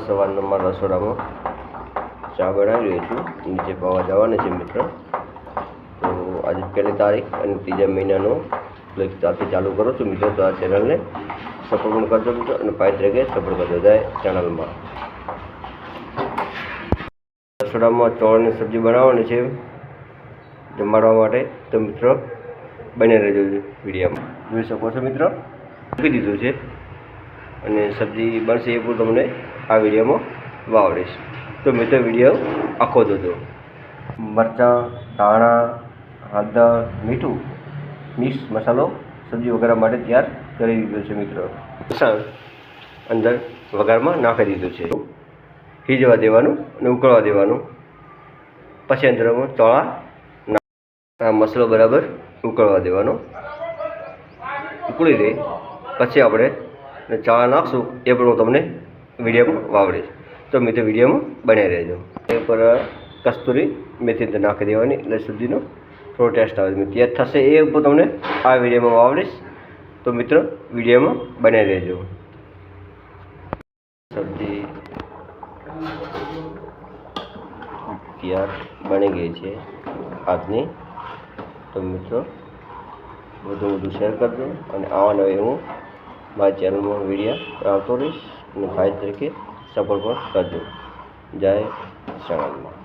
સવારના મારા રસોડામાં ચા બનાવી રહ્યો છું. નીચે પાવા જવાની છે મિત્ર. તો આજે 1 તારીખ અને 3જા મહિનાનો આજથી ચાલુ કરું છું મિત્ર. તો આ ચેનલને સપોર્ટ પણ કરજો મિત્ર અને પાયત્રકે સપોર્ટ કરજો. જાય ચેનલમાં રસોડામાં ચોળની સબ્જી બનાવવાની છે જમાડવા માટે. તો મિત્રો બની રહેજો વિડીયોમાં. જોઈ શકો છો મિત્રો, મૂકી દીધું છે અને સબ્જી બનશે એ પણ તમને આ વિડીયોમાં વાવડીશ. તો મિત્રો વિડીયો આખો જોજો. મરચાં, ધાણા, હળદર, મીઠું, મિક્સ મસાલો સબ્જી વગેરે માટે તૈયાર કરી દીધો છે મિત્રો. અંદર વઘારમાં નાખી દીધું છે. ખીજવા દેવાનું અને ઉકળવા દેવાનું. પછી અંદરમાં ચોળા આ મસાલો બરાબર ઉકળવા દેવાનો. ઉકળી દે પછી આપણે ચાળા નાખશું એ પણ હું તમને વિડીયોમાં વાવડીશ. તો મિત્રો વિડીયોમાં બનાવી રહેજો. એ પર કસ્તુરી મેથી નાખી દેવાની એટલે સબ્જીનો થોડો ટેસ્ટ આવે. તૈયાર થશે એ પણ તમને આ વિડીયોમાં વાવડીશ. તો મિત્રો વિડીયોમાં બનાવી રહેજો. સબ્જી તૈયાર બની ગઈ છે આજની. તો મિત્રો વધુ શેર કરજો અને આવા નવી હું મારી ચેનલમાં વિડીયો આવતો રહીશ અને ભાઈ તરીકે સપોર્ટ પણ કરજો. જય ચેનલમાં.